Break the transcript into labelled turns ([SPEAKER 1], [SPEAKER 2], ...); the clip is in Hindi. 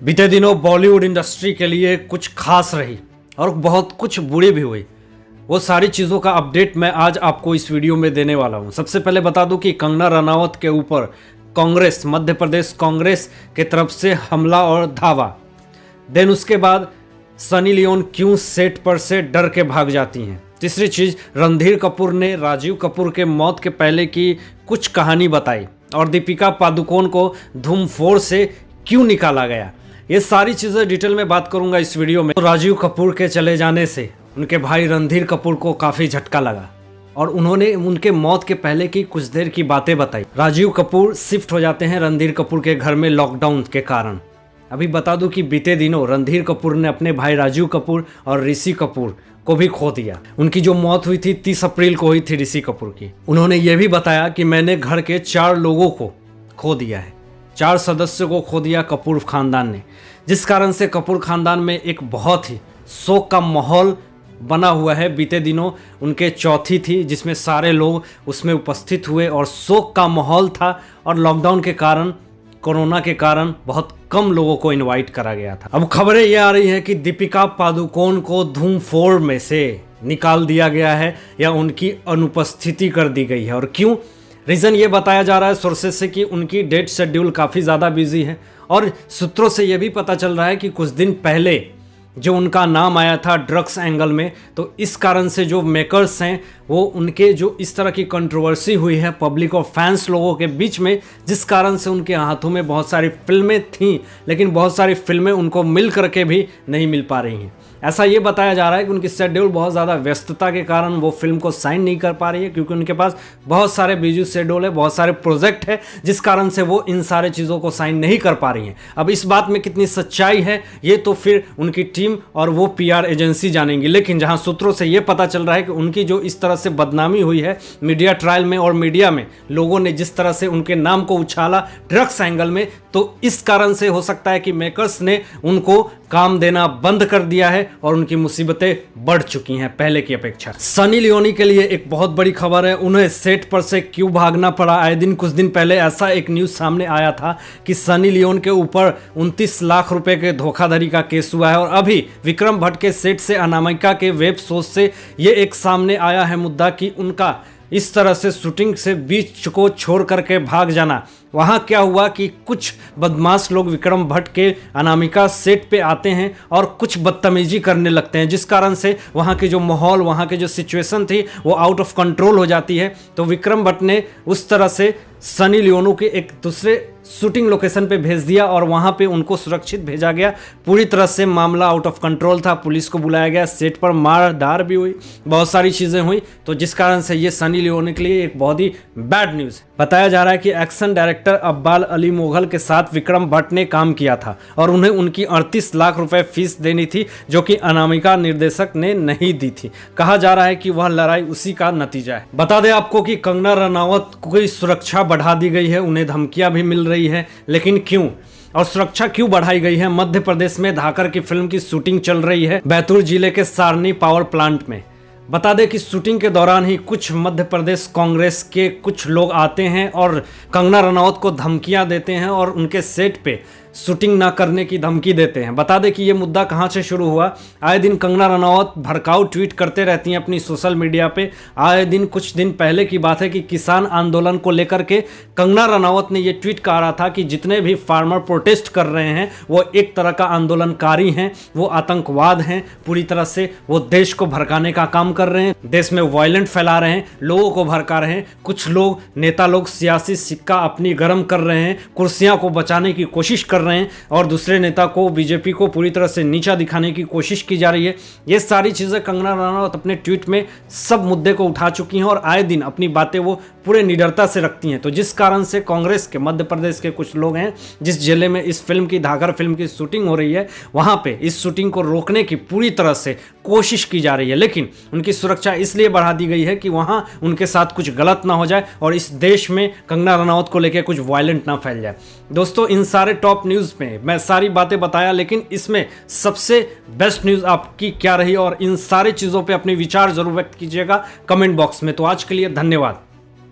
[SPEAKER 1] बीते दिनों बॉलीवुड इंडस्ट्री के लिए कुछ खास रही और बहुत कुछ बुरी भी हुई। वो सारी चीज़ों का अपडेट मैं आज आपको इस वीडियो में देने वाला हूँ। सबसे पहले बता दूं कि कंगना रनावत के ऊपर कांग्रेस, मध्य प्रदेश कांग्रेस के तरफ से हमला और धावा। देन उसके बाद सनी लियोन क्यों सेट पर से डर के भाग जाती हैं। तीसरी चीज़, रणधीर कपूर ने राजीव कपूर के मौत के पहले की कुछ कहानी बताई और दीपिका पादुकोण को धूम 4 से क्यों निकाला गया। ये सारी चीज़ें डिटेल में बात करूंगा इस वीडियो में। तो राजीव कपूर के चले जाने से उनके भाई रणधीर कपूर को काफ़ी झटका लगा और उन्होंने उनके मौत के पहले की कुछ देर की बातें बताई। राजीव कपूर शिफ्ट हो जाते हैं रणधीर कपूर के घर में लॉकडाउन के कारण। अभी बता दूं कि बीते दिनों रणधीर कपूर ने अपने भाई राजीव कपूर और ऋषि कपूर को भी खो दिया। उनकी जो मौत हुई थी 30 अप्रैल को हुई थी ऋषि कपूर की। उन्होंने ये भी बताया कि मैंने घर के 4 लोगों को खो दिया है, 4 सदस्यों को खो दिया कपूर खानदान ने, जिस कारण से कपूर खानदान में एक बहुत ही शोक का माहौल बना हुआ है। बीते दिनों उनके चौथी थी जिसमें सारे लोग उसमें उपस्थित हुए और शोक का माहौल था और लॉकडाउन के कारण, कोरोना के कारण बहुत कम लोगों को इनवाइट करा गया था। अब खबरें ये आ रही हैं कि दीपिका पादुकोण को धूम 4 में से निकाल दिया गया है या उनकी अनुपस्थिति कर दी गई है। और क्यों? रीज़न ये बताया जा रहा है सोर्सेस से कि उनकी डेट शेड्यूल काफ़ी ज़्यादा बिजी है और सूत्रों से ये भी पता चल रहा है कि कुछ दिन पहले जो उनका नाम आया था ड्रग्स एंगल में, तो इस कारण से जो मेकर्स हैं वो उनके जो इस तरह की कंट्रोवर्सी हुई है पब्लिक और फैंस लोगों के बीच में, जिस कारण से उनके हाथों में बहुत सारी फिल्में थीं लेकिन बहुत सारी फिल्में उनको मिल करके भी नहीं मिल पा रही हैं। ऐसा ये बताया जा रहा है कि उनकी शेड्यूल बहुत ज़्यादा व्यस्तता के कारण वो फिल्म को साइन नहीं कर पा रही है, क्योंकि उनके पास बहुत सारे बिजी शेड्यूल है, बहुत सारे प्रोजेक्ट है, जिस कारण से वो इन सारे चीज़ों को साइन नहीं कर पा रही हैं। अब इस बात में कितनी सच्चाई है ये तो फिर उनकी टीम और वो PR एजेंसी जानेंगी, लेकिन जहाँ सूत्रों से ये पता चल रहा है कि उनकी जो इस तरह से बदनामी हुई है मीडिया ट्रायल में और मीडिया में लोगों ने जिस तरह से उनके नाम को उछाला ड्रग्स एंगल में, तो इस कारण से हो सकता है कि मेकर्स ने उनको काम देना बंद कर दिया है और उनकी मुसीबतें बढ़ चुकी हैं पहले की अपेक्षा। सनी लियोनी के लिए एक बहुत बड़ी खबर है, उन्हें सेट पर से क्यों भागना पड़ा। आए दिन कुछ दिन पहले ऐसा एक न्यूज़ सामने आया था कि सनी लियोन के ऊपर 29 लाख रुपए के धोखाधड़ी का केस हुआ है और अभी विक्रम भट्ट के सेट से अनामिका के वेब शो से ये एक सामने आया है मुद्दा कि उनका इस तरह से शूटिंग से बीच को छोड़ करके भाग जाना। वहाँ क्या हुआ कि कुछ बदमाश लोग विक्रम भट्ट के अनामिका सेट पे आते हैं और कुछ बदतमीजी करने लगते हैं, जिस कारण से वहाँ के जो माहौल, वहाँ की जो सिचुएशन थी वो आउट ऑफ कंट्रोल हो जाती है। तो विक्रम भट्ट ने उस तरह से सनी लियोनी के एक दूसरे शूटिंग लोकेशन पे भेज दिया और वहाँ पे उनको सुरक्षित भेजा गया। पूरी तरह से मामला आउट ऑफ कंट्रोल था, पुलिस को बुलाया गया, सेट पर मार धार भी हुई, बहुत सारी चीज़ें हुई, तो जिस कारण से ये सनी लियोनी के लिए एक बहुत ही बैड न्यूज़। बताया जा रहा है कि एक्शन डायरेक्टर अब्बाल अली मोगल के साथ विक्रम भट्ट ने काम किया था और उन्हें उनकी 38 लाख रुपए फीस देनी थी, जो कि अनामिका निर्देशक ने नहीं दी थी। कहा जा रहा है कि वह लड़ाई उसी का नतीजा है। बता दें आपको कि कंगना रनावत की सुरक्षा बढ़ा दी गई है, उन्हें धमकियां भी मिल रही है, लेकिन क्यों और सुरक्षा क्यों बढ़ाई गई है? मध्य प्रदेश में धाकर की फिल्म की शूटिंग चल रही है बैतूल जिले के सारनी पावर प्लांट में। बता दें कि शूटिंग के दौरान ही कुछ मध्य प्रदेश कांग्रेस के कुछ लोग आते हैं और कंगना रनावत को धमकियां देते हैं और उनके सेट पे शूटिंग ना करने की धमकी देते हैं। बता दें कि ये मुद्दा कहाँ से शुरू हुआ। आए दिन कंगना रनावत भड़काऊ ट्वीट करते रहती हैं अपनी सोशल मीडिया पे। आए दिन कुछ दिन पहले की बात है कि किसान आंदोलन को लेकर के कंगना रनावत ने ये ट्वीट कहा रहा था कि जितने भी फार्मर प्रोटेस्ट कर रहे हैं वो एक तरह का आंदोलनकारी हैं, वो आतंकवाद हैं, पूरी तरह से वो देश को भड़काने का काम कर रहे हैं, देश में वायलेंट फैला रहे हैं, लोगों को भड़का रहे हैं। कुछ लोग, नेता लोग सियासी सिक्का अपनी गर्म कर रहे हैं, कुर्सियां को बचाने की कोशिश कर रहे हैं और दूसरे नेता को, बीजेपी को पूरी तरह से नीचा दिखाने की कोशिश की जा रही है। ये सारी चीज़ें कंगना रनावत अपने ट्वीट में सब मुद्दे को उठा चुकी हैं और आए दिन अपनी बातें वो पूरे निडरता से रखती हैं। तो जिस कारण से कांग्रेस के मध्य प्रदेश के कुछ लोग हैं, जिस जिले में इस फिल्म की, धाकर फिल्म की शूटिंग हो रही है, वहाँ पे इस शूटिंग को रोकने की पूरी तरह से कोशिश की जा रही है, लेकिन उनकी सुरक्षा इसलिए बढ़ा दी गई है कि वहाँ उनके साथ कुछ गलत ना हो जाए और इस देश में कंगना रनावत को लेकर कुछ वायलेंट ना फैल जाए। दोस्तों, इन सारे टॉप न्यूज़ में मैं सारी बातें बताया, लेकिन इसमें सबसे बेस्ट न्यूज़ आपकी क्या रही और इन सारी चीज़ों पे अपने विचार जरूर व्यक्त कीजिएगा कमेंट बॉक्स में। तो आज के लिए धन्यवाद।